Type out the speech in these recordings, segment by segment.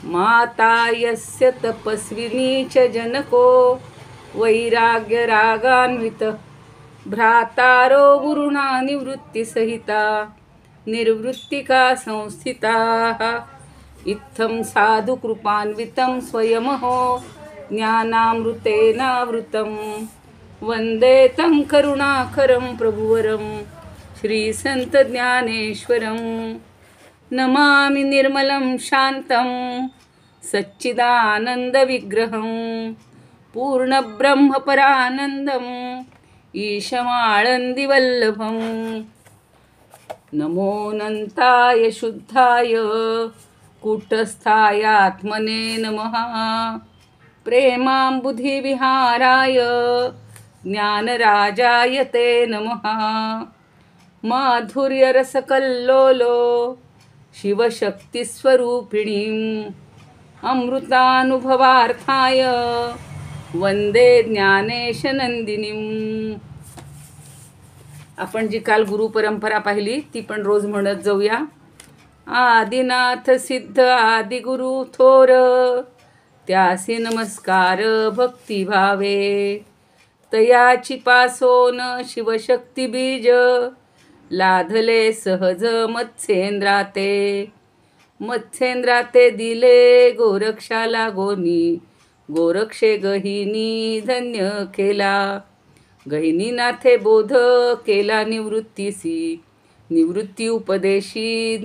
माता यस्य तपस्विनी च जनको वैराग्यरागान्वित भ्रातारो गुरुणा निवृत्तिसहिता निर्वृत्तिका संस्थिताः इत्थं साधु कृपान्वितं स्वयमहो ज्ञानामृतेनावृतं वन्दे तं करुणाकरं प्रभुवरं श्रीसन्तज्ञानेश्वरं नमामि निर्मलं शान्तं सच्चिदानन्दविग्रहं पूर्णब्रह्मपरानन्दम् ईशमाळन्दिवल्लभं नमोऽनन्ताय शुद्धाय कूटस्थाय आत्मने नमः प्रेमाम्बुधिविहाराय ज्ञानराजाय ते नमः माधुर्यरसकल्लोलो शिवशक्तिस्वरूपिणीम् अमृतानुभवार्थाय वंदे ज्ञानेशनंदिनीम्. आपण जी काल गुरुपरंपरा पाहिली ती पण रोज म्हणत जाऊया. आदिनाथ सिद्ध आदिगुरु थोर त्यासी नमस्कार भक्तिभावे तयाची पासोन शिवशक्ती बीज लाधले सहज मत्स्येंद्राते दिले गोरक्षाला गोनी गोरक्षे गहिनी धन्य केला गहिनीनाथे बोध केला निवृत्ती उपदेशी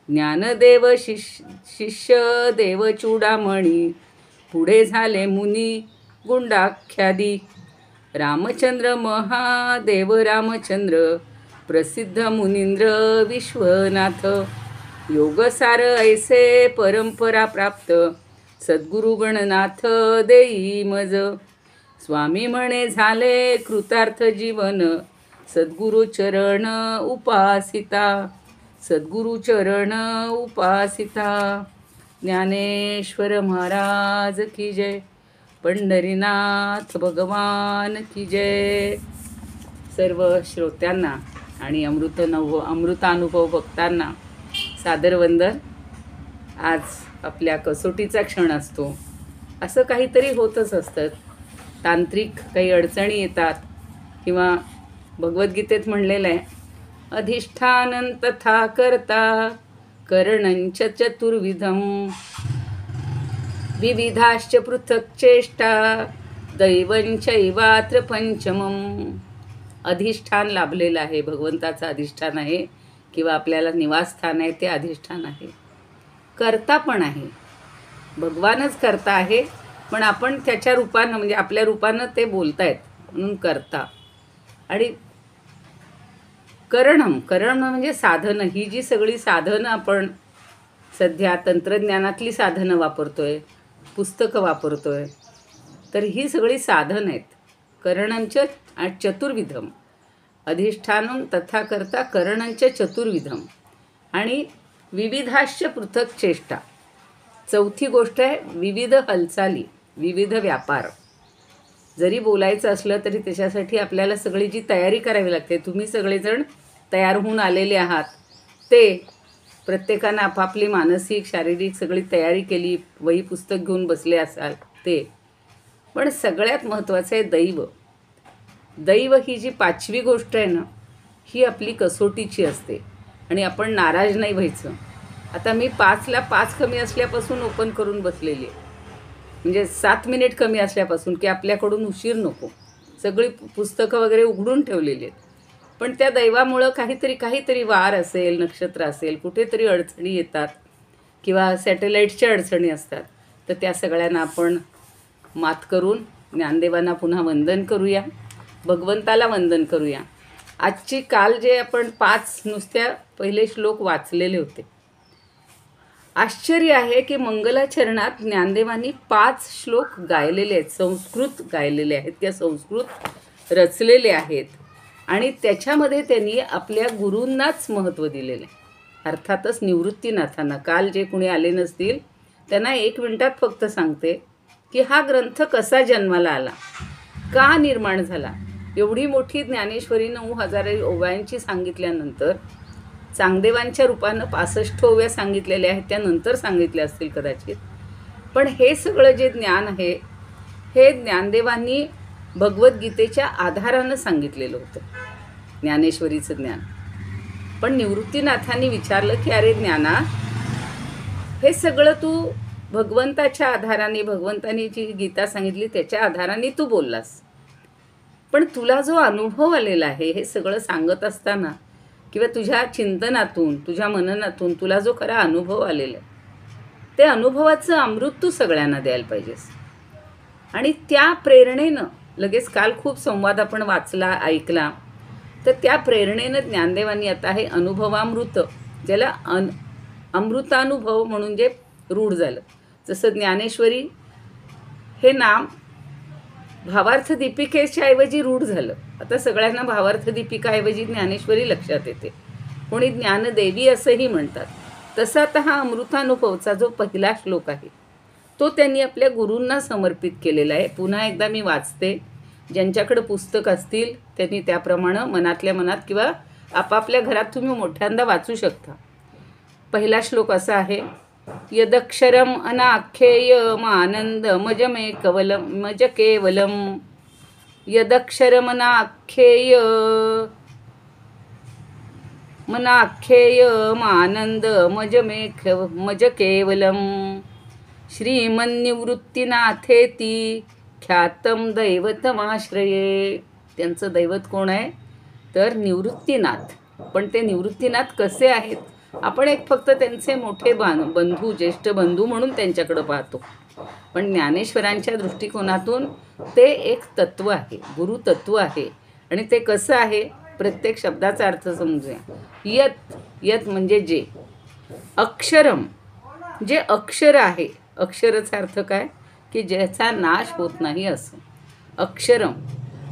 ज्ञानदेव शिष्य देव चूडामणी पुढे झाले मुनी गुंडाख्यादी रामचंद्र प्रसिद्ध मुनींद्र विश्वनाथ योगसार ऐसे परंपरा प्राप्त सद्गुरु गणनाथ देई मज स्वामी म्हणे झाले कृतार्थ जीवन सद्गुरु चरण उपासिता ज्ञानेश्वर महाराज की जय. पंढरीनाथ भगवान की जय. सर्व श्रोत्यांना आणि अमृतानुभव भक्तांना सादर वंदन. आज आपल्या कसोटीचा क्षण असतो. असं काहीतरी होतच असतं. तांत्रिक काही अडचणी येतात किंवा भगवद्गीतेत म्हणलेलं आहे अधिष्ठानं तथा कर्ता करणंच चतुर्विधम विविधाश्च पृथक् चेष्टा दैवंचैवात्र पंचमम. अधिष्ठान लाभलेलं आहे. भगवंताचं अधिष्ठान आहे किंवा आपल्याला निवासस्थान आहे ते अधिष्ठान आहे. कर्ता पण आहे. भगवानच कर्ता आहे पण आपण त्याच्या रूपानं म्हणजे आपल्या रूपानं ते बोलतायत म्हणून करता. आणि करण म्हणजे साधनं. ही जी सगळी साधनं आपण सध्या तंत्रज्ञानातली साधनं वापरतोय पुस्तकं वापरतोय तर ही सगळी साधनं आहेत. करणंच चतुर्विधम अधिष्ठानं तथा करता करणंच चतुर्विधम आणि विविधाश्च पृथक् चेष्टा. चौथी गोष्ट आहे विविध हालचाली विविध व्यापार. जरी बोलायचं असलं तरी त्याच्यासाठी आपल्याला सगळी जी तयारी करावी लागते. तुम्ही सगळेजण तयार होऊन आलेले आहात ते प्रत्येकानं आपापली मानसिक शारीरिक सगळी तयारी केली वही पुस्तक घेऊन बसले असाल ते. पण सगळ्यात महत्त्वाचं आहे दैव ही जी पाचवी गोष्ट आहे ना ही आपली कसोटीची असते आणि आपण नाराज नाही व्हायचं. आता मी 5ला 5 कमी असल्यापासून ओपन करून बसलेली आहे. म्हणजे 7 मिनिट कमी असल्यापासून की आपल्याकडून उशीर नको. सगळी पुस्तकं वगैरे उघडून ठेवलेली आहेत. पण त्या दैवामुळं काहीतरी वार असेल नक्षत्र असेल कुठेतरी अडचणी येतात किंवा सॅटेलाईटच्या अडचणी असतात तर त्या सगळ्यांना आपण मात करून ज्ञानदेवांना पुन्हा वंदन करूया. भगवंताला वंदन करूया. आजची काल जे आपण 5 नुसत्या पहिले श्लोक वाचलेले होते. आश्चर्य आहे की मंगलाचरणात ज्ञानदेवांनी 5 श्लोक गायलेले आहेत. संस्कृत गायलेले आहेत. त्या संस्कृत रचलेले आहेत आणि त्याच्यामध्ये त्यांनी आपल्या गुरूंनाच महत्त्व दिलेलं आहे. अर्थातच निवृत्तीनाथांना. काल जे कुणी आले नसतील त्यांना 1 मिनिटात फक्त सांगते की हा ग्रंथ कसा जन्माला आला का निर्माण झाला. एवढी मोठी ज्ञानेश्वरी 9000 ओव्यांची सांगितल्यानंतर चांगदेवांच्या रूपानं 65 ओव्या सांगितलेल्या आहेत, त्या नंतर सांगितल्या असतील कदाचित. पण हे सगळं जे ज्ञान आहे हे ज्ञानदेवांनी भगवद्गीतेच्या आधारानं सांगितलेलं होतं, ज्ञानेश्वरीचं ज्ञान. पण निवृत्तीनाथांनी विचारलं की अरे ज्ञाना, हे सगळं तू भगवंताच्या आधाराने, भगवंतानी जी गीता सांगितली त्याच्या आधाराने तू बोललास, पण तुला जो अनुभव आलेला आहे हे सगळं सांगत असताना किंवा तुझ्या चिंतनातून, तुझ्या मननातून तुला जो खरा अनुभव आलेला आहे ते अनुभवाचं अमृत तू सगळ्यांना द्यायला पाहिजेस. आणि त्या प्रेरणेनं, लगेच काल खूप संवाद आपण वाचला, ऐकला, तर त्या प्रेरणेनं ज्ञानदेवांनी आता हे अनुभवामृत, ज्याला अमृतानुभव म्हणून जे रूढ झालं, जसं ज्ञानेश्वरी हे नाम भावार्थ दीपिकेच्या ऐवजी रूढ झालं. आता सगळ्यांना भावार्थ दीपिकाऐवजी ज्ञानेश्वरी लक्षात येते, कोणी ज्ञानदेवी असंही म्हणतात. तसा आता हा अमृतानुभवचा जो पहिला श्लोक आहे तो त्यांनी आपल्या गुरूंना समर्पित केलेला आहे. पुन्हा एकदा मी वाचते, ज्यांच्याकडे पुस्तक असतील त्यांनी त्याप्रमाणे मनातल्या मनात किंवा आपापल्या घरात तुम्ही मोठ्यांदा वाचू शकता. पहिला श्लोक असा आहे, यदक्षरम अनाख्येयमानंद मजमे कवलम मज केवलम. यदक्षरम अनाख्येय मनाख्येयमानंद मज केवलम. श्रीमन्निवृत्तीनाथेती ख्यातम दैवतमाश्रये. त्यांचं दैवत कोण आहे तर निवृत्तीनाथ. पण ते निवृत्तीनाथ कसे आहेत, आपण एक फक्त त्यांचे मोठे बंधू, ज्येष्ठ बंधू म्हणून त्यांच्याकडं पाहतो, पण ज्ञानेश्वरांच्या दृष्टिकोनातून ते एक तत्व आहे, गुरुतत्व आहे. आणि ते कसं आहे, प्रत्येक शब्दाचा अर्थ समजूया. यत, यत म्हणजे जे. अक्षरम, जे अक्षर आहे, अक्षराचा अर्थ काय की ज्याचा नाश होत नाही असं अक्षरम.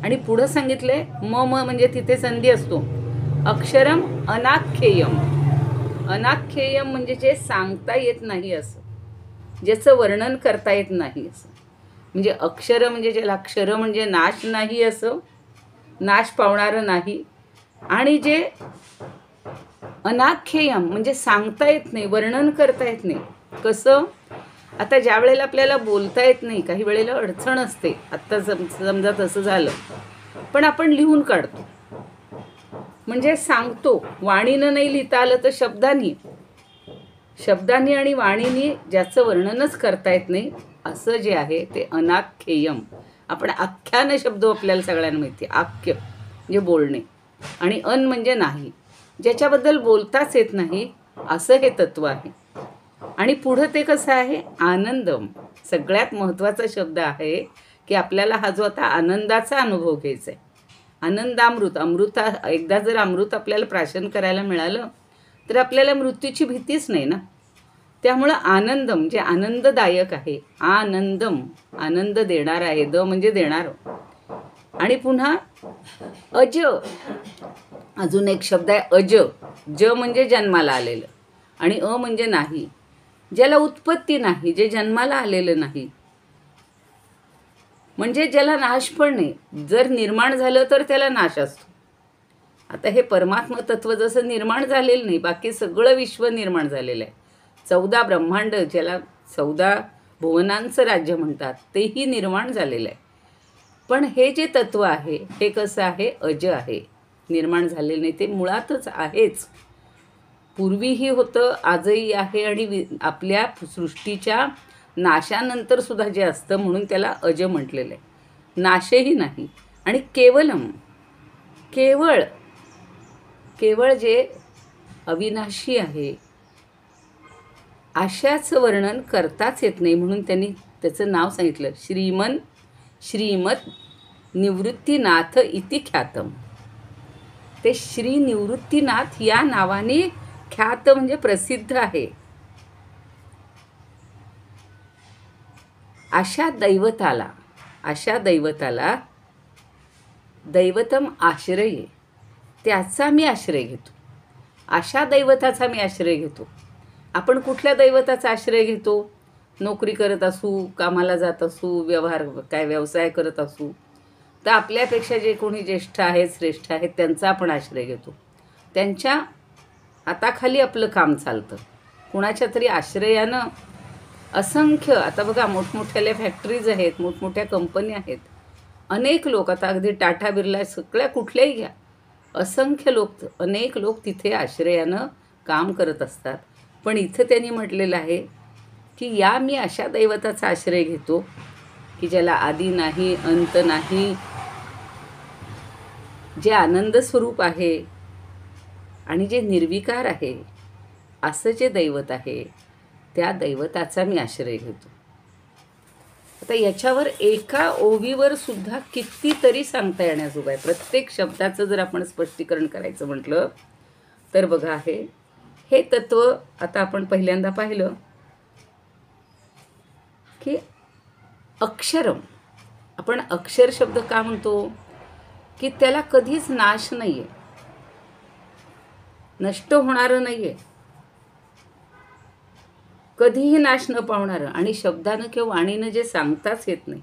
आणि पुढं सांगितले म म्हणजे तिथे संधी असतो. अक्षरम अनाख्येयम. अनाख्येयम म्हणजे जे सांगता येत नाही असं, ज्याचं वर्णन करता येत नाही असं. म्हणजे अक्षर म्हणजे ज्याला अक्षर म्हणजे नाश नाही असं, नाश पावणारं नाही. आणि जे अनाख्येयम म्हणजे सांगता येत नाही, वर्णन करता येत नाही. कसं, आता ज्या वेळेला आपल्याला बोलता येत नाही, काही वेळेला अडचण असते, आत्ता समजा तसं झालं, पण आपण लिहून काढतो, म्हणजे सांगतो. वाणीनं नाही लिहिता आलं तर शब्दांनी, शब्दांनी आणि वाणीनी ज्याचं वर्णनच करता येत नाही असं जे आहे ते अनाख्येयम. आपण आख्यान शब्द आपल्याला सगळ्यांना माहिती आहे. आख्य म्हणजे बोलणे आणि अन म्हणजे नाही, ज्याच्याबद्दल बोलताच येत नाही असं हे तत्व आहे. आणि पुढं ते कसं आहे, आनंदम. सगळ्यात महत्त्वाचा शब्द आहे की आपल्याला हा जो आता आनंदाचा अनुभव घ्यायचा आहे, आनंदामृत. अमृता, एकदा जर अमृत आपल्याला प्राशन करायला मिळालं तर आपल्याला मृत्यूची भीतीच नाही ना. त्यामुळं आनंदम जे आनंददायक आहे, आनंदम आनंद देणार आहे, द म्हणजे देणार. आणि पुन्हा अज, अजून एक शब्द आहे अज. ज म्हणजे जन्माला आलेलं आणि अ म्हणजे नाही, ज्याला उत्पत्ती नाही, जे जन्माला आलेलं नाही, म्हणजे ज्याला नाश पण नाही. जर निर्माण झालं तर त्याला नाश असतो. आता हे परमात्मा तत्व जसं निर्माण झालेलं नाही, बाकी सगळं विश्व निर्माण झालेलं आहे. 14 ब्रह्मांड, ज्याला 14 भुवनांचं राज्य म्हणतात, तेही निर्माण झालेलं आहे. पण हे जे तत्व आहे हे कसं आहे, अज आहे, निर्माण झालेलं नाही, ते मुळातच आहेच. पूर्वीही होतं, आजही आहे आणि आपल्या सृष्टीच्या नाशानंतर सुद्धा जे असतं म्हणून त्याला अज म्हटलेलं आहे, नाशही नाही. आणि केवलम, केवळ, केवळ जे अविनाशी आहे अशाचं वर्णन करताच येत नाही, म्हणून त्यांनी त्याचं नाव सांगितलं, श्रीमत निवृत्तीनाथ इति ख्यातम. ते श्री निवृत्तीनाथ या नावाने ख्यात म्हणजे प्रसिद्ध आहे. अशा दैवताला दैवतम आश्रय, त्याचा मी आश्रय घेतो. अशा दैवताचा मी आश्रय घेतो. आपण कुठल्या दैवताचा आश्रय घेतो, नोकरी करत असू, कामाला जात असू, व्यवसाय करत असू, तर आपल्यापेक्षा जे कोणी ज्येष्ठ आहेत, श्रेष्ठ आहेत, त्यांचा आपण आश्रय घेतो. त्यांच्या हाताखाली आपलं काम चालतं. कुणाच्या तरी आश्रयानं असंख्य, आता बघा मोठमोठ्याल्या फॅक्टरीज आहेत, मोठमोठ्या कंपन्या आहेत, अनेक लोक, आता अगदी टाटा बिर्ला सगळ्या कुठल्याही घ्या, असंख्य लोक, अनेक लोक तिथे आश्रयानं काम करत असतात. पण इथं त्यांनी म्हटलेलं आहे की या मी अशा दैवताचा आश्रय घेतो की ज्याला आदी नाही, अंत नाही, जे आनंद स्वरूप आहे आणि जे निर्विकार आहे, असं जे दैवत आहे त्या दैवताचा मी आश्रय घेतो. आता याच्यावर एका ओवीवर सुद्धा कितीतरी सांगता येण्याजोगं आहे. प्रत्येक शब्दाचं जर आपण स्पष्टीकरण करायचं म्हटलं तर बघा, हे तत्व आता आपण पहिल्यांदा पाहिलं की अक्षरम, आपण अक्षर शब्द का म्हणतो की त्याला कधीच नाश नाही आहे, नष्ट होणारं नाही आहे, कधीही नाश न पावणारं, आणि शब्दानं किंवा वाणीनं जे सांगताच येत नाही,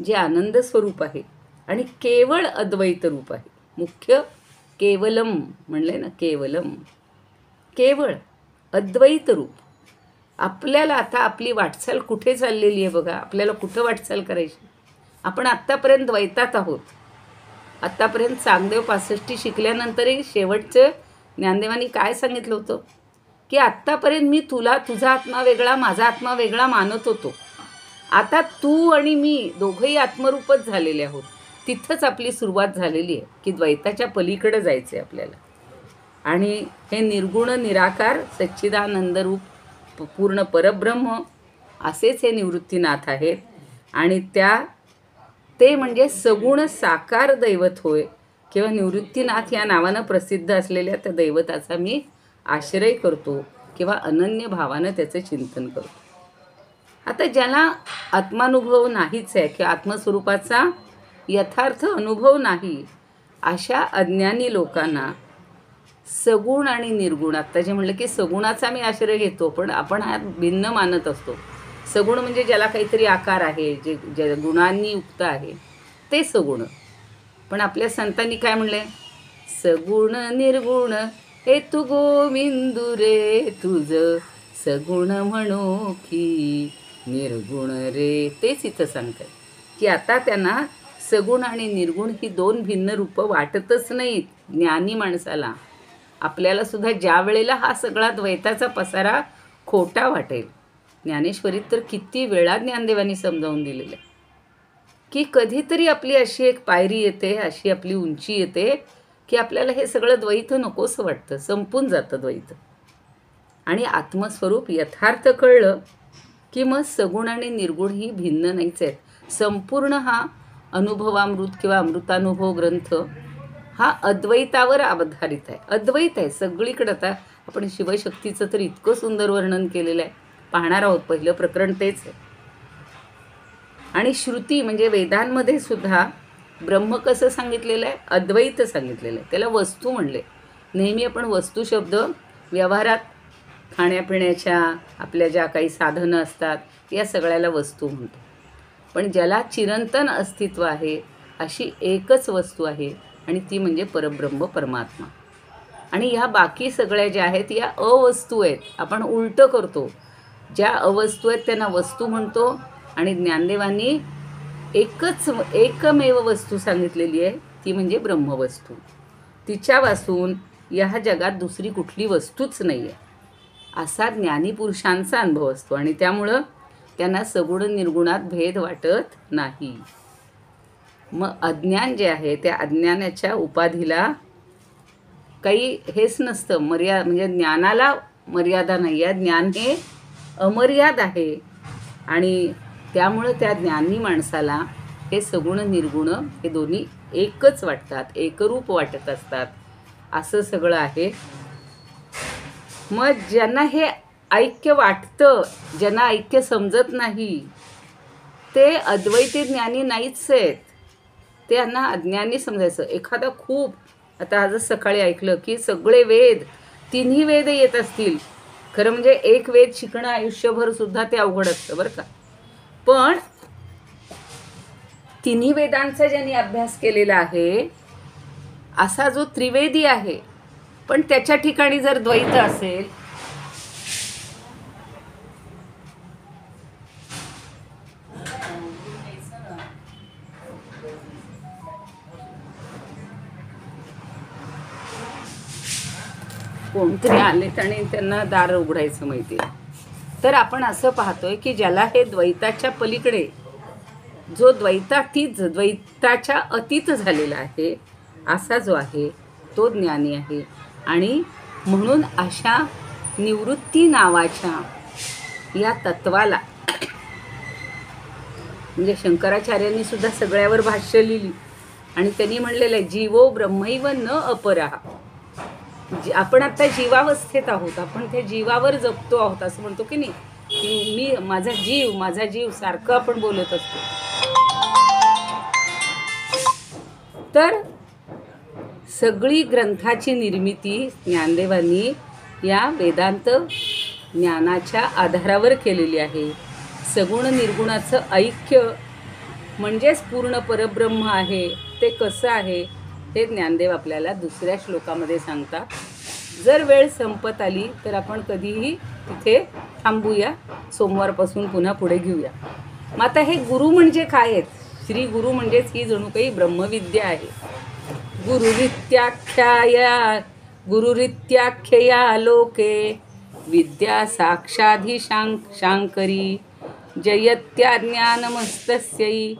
जे आनंद स्वरूप आहे आणि केवळ अद्वैत रूप आहे. मुख्य केवलम म्हणले ना, केवलम, केवळ अद्वैत रूप. आपल्याला आता आपली वाटचाल कुठे चाललेली आहे बघा, आपल्याला कुठं वाटचाल करायची. आपण आत्तापर्यंत द्वैतात आहोत. आत्तापर्यंत चांगदेव 65 शिकल्यानंतरही शेवटचं ज्ञानदेवांनी काय सांगितलं होतं की आत्तापर्यंत मी तुला, तुझा आत्मा वेगळा, माझा आत्मा वेगळा मानत होतो. आता तू आणि मी दोघंही आत्मरूपच झालेले आहोत. तिथंच आपली सुरुवात झालेली आहे की द्वैताच्या पलीकडे जायचं आहे आपल्याला. आणि हे निर्गुण निराकार सच्चिदानंदरूप पूर्ण परब्रह्म असेच हे निवृत्तीनाथ आहेत. आणि ते म्हणजे सगुण साकार दैवत होय, किंवा निवृत्तीनाथ या नावानं प्रसिद्ध असलेल्या त्या दैवताचा मी आश्रय करतो किंवा अनन्य भावानं त्याचं चिंतन करतो. आता ज्याला आत्मानुभव नाहीच आहे किंवा आत्मस्वरूपाचा यथार्थ अनुभव नाही, अशा अज्ञानी लोकांना सगुण आणि निर्गुण, आत्ता जे म्हणलं की सगुणाचा मी आश्रय घेतो, पण आपण हा भिन्न मानत असतो. सगुण म्हणजे ज्याला काहीतरी आकार आहे, जे गुणांनी युक्त आहे, ते सगुण. पण आपल्या संतांनी काय म्हणले, सगुण निर्गुण हे तू गोविंदू रे तुझ, सगुण म्हणू की निर्गुण रे. तेच इथं सांगतात की आता त्यांना सगुण आणि निर्गुण ही दोन भिन्न रूपं वाटतच नाहीत ज्ञानी माणसाला. आपल्याला सुद्धा ज्या वेळेला हा सगळा द्वैताचा पसारा खोटा वाटेल, ज्ञानेश्वरीत तर किती वेळा ज्ञानदेवांनी समजावून दिलेलं आहे की कधीतरी आपली अशी एक पायरी येते, अशी आपली उंची येते की आपल्याला हे सगळं द्वैत नकोसं वाटतं, संपून जातं द्वैत. आणि आत्मस्वरूप यथार्थ कळलं की मग सगुण आणि निर्गुण ही भिन्न नाहीच आहेत. संपूर्ण हा अनुभवामृत किंवा अमृतानुभव ग्रंथ हा अद्वैतावर आधारित आहे, अद्वैत आहे सगळीकडं. आता आपण शिवशक्तीचं तर इतकं सुंदर वर्णन केलेलं आहे, पाहणार आहोत. पहिलं प्रकरण तेच आहे. आणि श्रुती म्हणजे वेदांमध्ये सुद्धा ब्रह्म कसं सांगितलेलं आहे, अद्वैत सांगितलेलं आहे. त्याला वस्तू म्हणले. नेहमी आपण वस्तू शब्द व्यवहारात खाण्यापिण्याच्या आपल्या ज्या काही साधनं असतात या सगळ्याला वस्तू म्हणतो. पण ज्याला चिरंतन अस्तित्व आहे अशी एकच वस्तू आहे आणि ती म्हणजे परब्रह्म परमात्मा. आणि ह्या बाकी सगळ्या ज्या आहेत या अवस्तू आहेत. आपण उलटं करतो, ज्या अवस्तू आहेत त्यांना वस्तू म्हणतो. आणि ज्ञानदेवांनी एकमेव वस्तू सांगितलेली आहे, ती म्हणजे ब्रह्मवस्तू. तिच्यापासून या जगात दुसरी कुठली वस्तूच नाही आहे असा ज्ञानीपुरुषांचा अनुभव असतो. आणि त्यामुळं त्यांना सगुण निर्गुणात भेद वाटत नाही. मग अज्ञान जे आहे त्या अज्ञानाच्या उपाधीला काही हेच नसतं, म्हणजे ज्ञानाला मर्यादा नाही आहे. ज्ञान हे अमर्याद आहे आणि त्यामुळं त्या ज्ञानी माणसाला हे सगुण निर्गुण हे दोन्ही एकच वाटतात, एकरूप वाटत असतात, असं सगळं आहे. मग ज्यांना हे ऐक्य वाटतं, ज्यांना ऐक्य समजत नाही, ते अद्वैती ज्ञानी नाहीच आहेत, त्यांना अज्ञानी समजायचं. एखादा खूप, आता आजच सकाळी ऐकलं की सगळे वेद, तिन्ही वेद येत असतील, खरं म्हणजे एक वेद शिकणं आयुष्यभर सुद्धा ते अवघड असतं बरं का. पण तिन्ही वेदांचा ज्यांनी अभ्यास केलेला आहे असा जो त्रिवेदी आहे, पण त्याच्या ठिकाणी जर द्वैत असेल कोणतरी आलेत आणि त्यांना दार उघडायचं माहिती आहे, तर आपण असं पाहतोय की ज्याला हे द्वैताच्या पलीकडे, जो द्वैताच्या अतीत झालेला आहे असा जो आहे तो ज्ञानी आहे. आणि म्हणून अशा निवृत्ती नावाच्या या तत्वाला, म्हणजे शंकराचार्यांनी सुद्धा सगळ्यावर भाष्य लिहिली आणि त्यांनी म्हणलेलं आहे जीवो ब्रह्मैव न अपरः. आपण आता जीवावस्थेत आहोत, आपण त्या जीवावर जगतो आहोत असं म्हणतो की नाही, की मी माझा जीव सारखं आपण बोलत असतो. तर सगळी ग्रंथाची निर्मिती ज्ञानदेवांनी या वेदांत ज्ञानाच्या आधारावर केलेली आहे. सगुण निर्गुणाचं ऐक्य म्हणजेच पूर्ण परब्रह्म आहे. ते कसं आहे हे ज्ञानदेव आपल्याला दुसऱ्या श्लोकामध्ये सांगतात. जर वेळ संपत आली तर आपण कधीही तिथे थांबूया, सोमवारपासून पुन्हा पुढे घेऊया. मग आता हे गुरु म्हणजे काय आहेत? श्री गुरु म्हणजेच ही जणू काही ब्रह्मविद्या आहे. गुरुरित्याख्यया लोके विद्या साक्षाधिशांकरी जयत्याज्ञानमस्तस्यै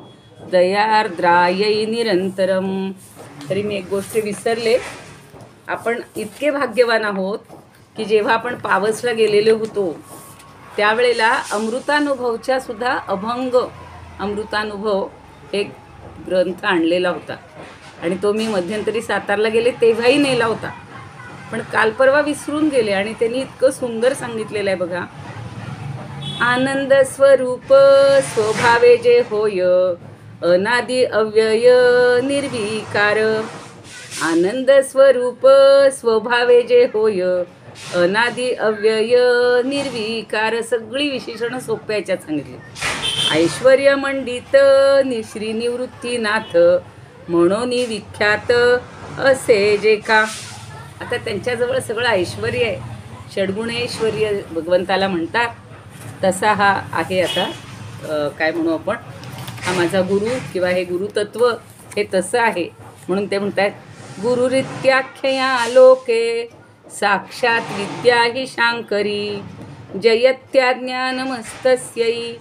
दयार्द्रायै निरंतरम. तरी मी एक गोष्ट विसरले. आपण इतके भाग्यवान आहोत की जेव्हा आपण पावसला गेलेले होतो त्यावेळेला अमृतानुभवच्या सुद्धा अभंग अमृतानुभव एक ग्रंथ आणलेला होता आणि तो मी मध्यंतरी सातारला गेले तेव्हाही नेला होता, पण काल परवा विसरून गेले. आणि त्यांनी इतकं सुंदर सांगितलेलं आहे बघा. आनंद स्वरूप स्वभावे जे होय अनादि अव्यय निर्विकार. आनंद स्वरूप स्वभावे जे होय अनादि अव्यय निर्विकार. सगळी विशेषणं सोप्या याच्यात सांगितली. ऐश्वर्य मंडित श्री निवृत्तीनाथ म्हणून विख्यात असे जे का. आता त्यांच्याजवळ सगळं ऐश्वर्य आहे, षड्गुणेश्वर्य भगवंताला म्हणतात. तसा हा आहे. आता काय म्हणू आपण, हा माझा गुरु किंवा हे गुरुतत्व हे तसं आहे. म्हणून ते म्हणतात गुरुरित्याख्यया लोके साक्षात विद्या हि शांकरी जयत्याज्ञानमस्तस्यै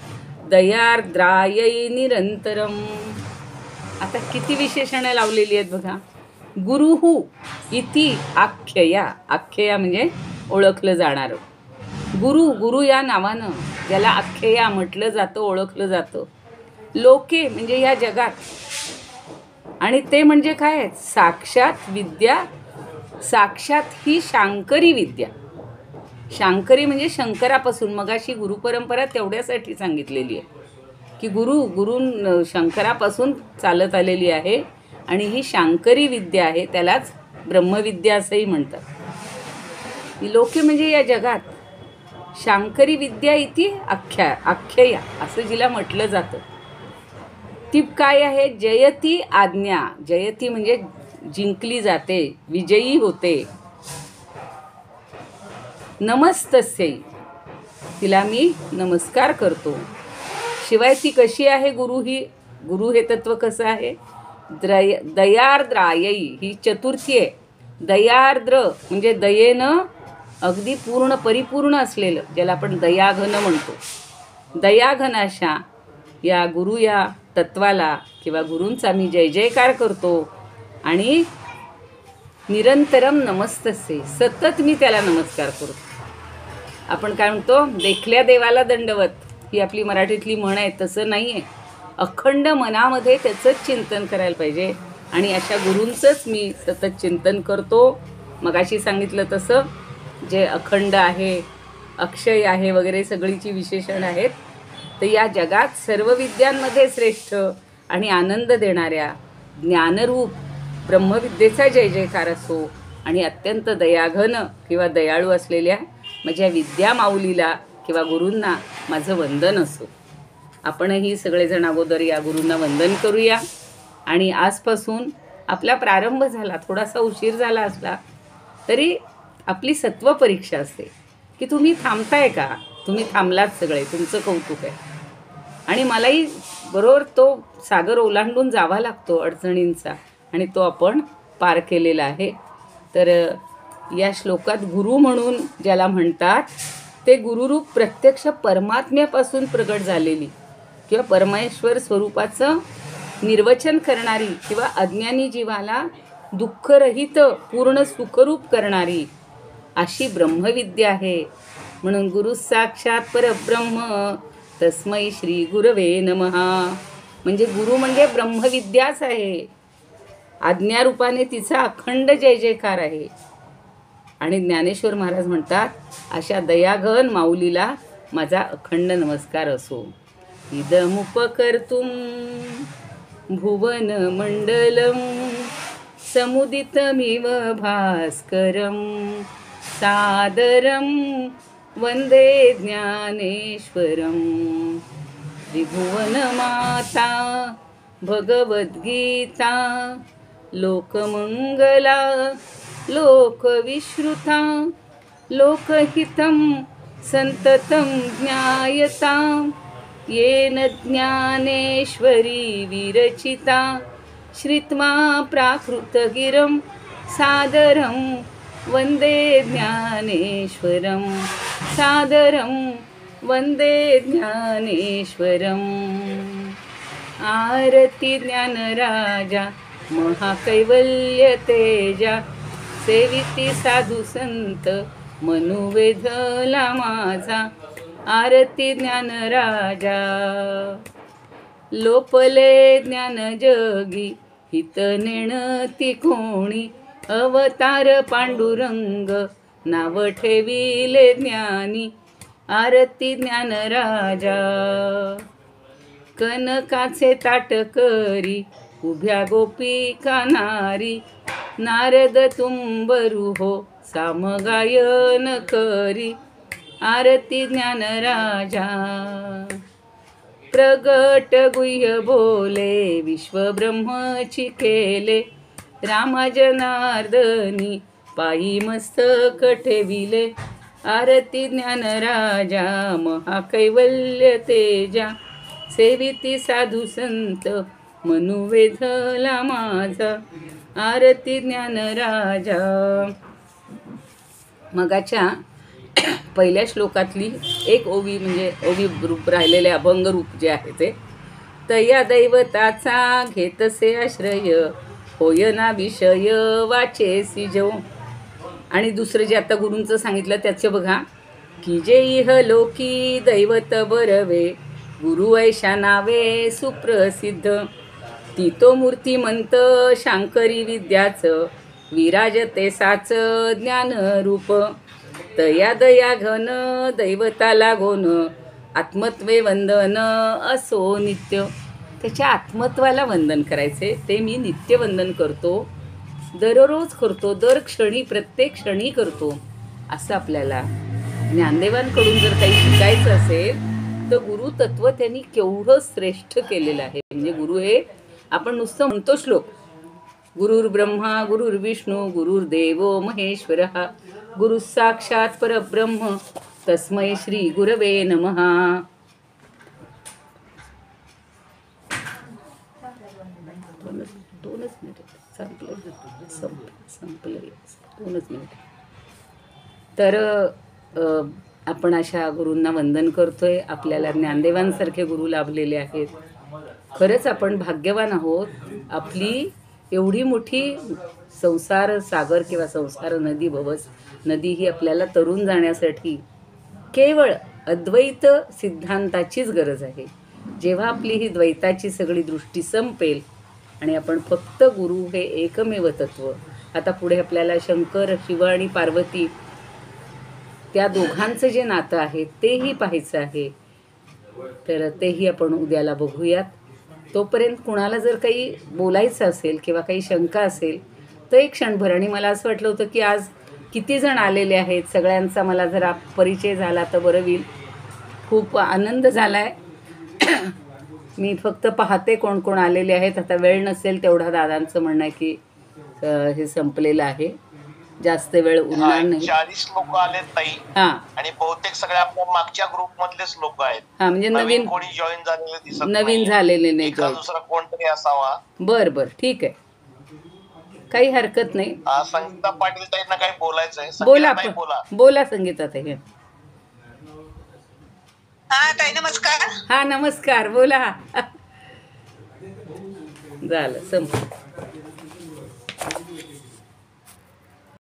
दयार्द्रायै निरंतरम. आता किती विशेषणं लावलेली आहेत बघा. गुरुहु इति आख्यया. आख्यया म्हणजे ओळखलं जाणारं. गुरु या नावानं ज्याला आख्यया म्हटलं जातं, ओळखलं जातं. लोके म्हणजे या जगात. आणि ते म्हणजे काय? साक्षात विद्या. साक्षात ही शांकरी विद्या. शांकरी म्हणजे शंकरापासून. मगाशी गुरुपरंपरा तेवढ्यासाठी सांगितलेली आहे की गुरु शंकरापासून चालत आलेली आहे आणि ही शांकरी विद्या आहे. त्यालाच ब्रह्मविद्या असंही म्हणतात. ही लोके म्हणजे या जगात. शांकरी विद्या इति आख्यया असं जिला म्हटलं जातं. ती काय आहे? जयती आज्ञा. जयती म्हणजे जिंकली जाते, विजयी होते. नमस्तस्यै. तिला मी नमस्कार करतो. शिवाय ती कशी आहे? गुरु हे तत्व कसं आहे? दयार्द्रायई ही चतुर्थी आहे. दयार्द्र म्हणजे दयेनं अगदी पूर्ण परिपूर्ण असलेलं, ज्याला आपण दयाघन म्हणतो. दयाघन अशा या गुरु या तत्वाला किंवा गुरूंचा मी जय जयकार करतो. आणि निरंतरम नमस्तसे, सतत मी त्याला नमस्कार करतो. आपण काय म्हणतो? देखल्या देवाला दंडवत ही आपली मराठीतली म्हण आहे. तसं नाही आहे. अखंड मनामध्ये त्याचंच चिंतन करायला पाहिजे. आणि अशा गुरूंचंच मी सतत चिंतन करतो. मगाशी सांगितलं तसं जे अखंड आहे, अक्षय आहे वगैरे सगळीची विशेषण आहेत. तर या जगात सर्व विद्यांमध्ये श्रेष्ठ आणि आनंद देणाऱ्या ज्ञानरूप ब्रह्मविद्येचा जय जयकार असो. आणि अत्यंत दयाघन किंवा दयाळू असलेल्या माझ्या विद्या माऊलीला किंवा गुरूंना माझं वंदन असो. आपणही सगळेजण अगोदर या गुरूंना वंदन करूया. आणि आजपासून आपला प्रारंभ झाला. थोडासा उशीर झाला असला तरी आपली सत्व परीक्षा असते की तुम्ही थांबताय का, तुम्ही थांबलात सगळे, तुमचं कौतुक आहे. आणि मलाही बरोबर तो सागर ओलांडून जावा लागतो अडचणींचा, आणि तो आपण पार केलेला आहे. तर या श्लोकात गुरु म्हणून ज्याला म्हणतात ते गुरुरूप प्रत्यक्ष परमात्म्यापासून प्रगट झालेली किंवा परमेश्वर स्वरूपाचं निर्वचन करणारी किंवा अज्ञानी जीवाला दुःखरहित पूर्ण सुखरूप करणारी अशी ब्रह्मविद्या आहे. म्हणून गुरु साक्षात परब्रह्म तस्मै श्री गुरवे नमहा. म्हणजे गुरु म्हणजे ब्रह्मविद्याच आहे. आज्ञारूपाने तिचा अखंड जय जयकार आहे. आणि ज्ञानेश्वर महाराज म्हणतात, अशा दयाघन माऊलीला माझा अखंड नमस्कार असो. इदमुपकर्तुं भुवन मंडलम समुदितमिव भास्करम सादरम वंदे ज्ञानेश्वरम. त्रिभुवनमाता भगवद्गीता लोकमंगला लोकविश्रुता लोकहितं संततं ज्ञायता येन ज्ञानेश्वरी विरचिता श्रित्वा प्राकृतगिरं सादरं वंदे ज्ञानेश्वरं सादरं वंदे ज्ञानेश्वरम्. आरती ज्ञानराजा महाकैवल्य तेजा सेविती साधू संत मनुवेधला माझा. आरती ज्ञानराजा लोपले ज्ञान जगी हित नेणती कोणी. अवतार पांडुरंग नाव ठेविले ज्ञानी. आरती ज्ञानराजा कनकाचे ताट करी उभ्या गोपिका नारी. नारद तुंबरू हो सामगायन करी. आरती ज्ञानराजा प्रगट गुह्य बोले विश्वब्रह्मची केले. रामा जनार्दनी पायी मस्तक ठेविले. आरती ज्ञानराजा महाकैवल्य तेजा सेविती साधू संत मनुवेधला माझा. आरती ज्ञानराजा. मगाच्या पहिल्या श्लोकातली एक ओवी म्हणजे ओवी रूप राहिलेले अभंग रूप जे आहे ते, तया दैवताचा घेतसे आश्रय होय ना विषय वाचेसी जो. आणि दुसरं जे आता गुरूंचं सांगितलं त्याचं बघा, की जे इह लोकी दैवत बरवे गुरु ऐशा नावे सुप्रसिद्ध. ती तो मूर्तिमंत शांकरी विद्याचं विराजते साच ज्ञानरूप. तया दया घन दैवताला गोन आत्मत्वे वंदन असो नित्य. त्याच्या आत्मत्वाला वंदन करायचे, ते मी नित्य वंदन करतो, दररोज करतो, दर क्षणी प्रत्येक क्षणी करतो. असं आपल्याला ज्ञानदेवांकडून जर काही शिकायचं असेल तर गुरुतत्व त्यांनी केवढं श्रेष्ठ केलेलं आहे. म्हणजे गुरु हे आपण नुसतं म्हणतो श्लोक, गुरुर्ब्रह्मा गुरुर्विष्णू गुरुर्देवो महेश्वरः गुरु साक्षात परब्रह्म तस्मै श्री गुरवे नमहा. दोनच मिनिट संपलं 2 मिनिट. तर आपण अशा गुरूंना वंदन करतोय. आपल्याला ज्ञानदेवांसारखे गुरु लाभलेले आहेत. खरंच आपण भाग्यवान आहोत. आपली एवढी मोठी संसार सागर किंवा संसार नदी भवस नदी ही आपल्याला तरुण जाण्यासाठी केवळ अद्वैत सिद्धांताचीच गरज आहे. जेव्हा आपली ही द्वैताची सगळी दृष्टी संपेल आणि आपण फक्त गुरु हे एकमेव तत्व, आता पुढे आपल्याला शंकर शिव आणि पार्वती त्या दोघांचं जे नातं आहे तेही पाहायचं आहे. तर तेही आपण उद्याला बघूयात. तोपर्यंत कुणाला जर काही बोलायचं असेल किंवा काही शंका असेल तर एक क्षणभर. आणि मला असं वाटलं होतं की आज किती जण आलेले आहेत, सगळ्यांचा मला जरा परिचय झाला तर बरं होईल. खूप आनंद झाला आहे. मी फक्त पाहते कोण कोण आलेले आहेत. आता वेळ नसेल तेवढा दादांचं म्हणणं आहे की हे संपलेलं आहे. जास्त वेळ उरणार नाही. 40 लोक आलेत ताई. हां आणि बहुतेक सगळे आपल्या मागच्या ग्रुप मधलेच लोक आहेत. हां म्हणजे नवीन कोणी जॉईन झालेले दिसत नवीन झालेले नाही एका जॉईन. दुसरा कोणतरी असावा. बरं बरं ठीक आहे, काही हरकत नाही. संगीता पाटील ताईंना काही बोलायचंय. बोला ताई बोला. बोला संगीता ताई. हा ताई नमस्कार. हा नमस्कार, बोला. झालं संपलं.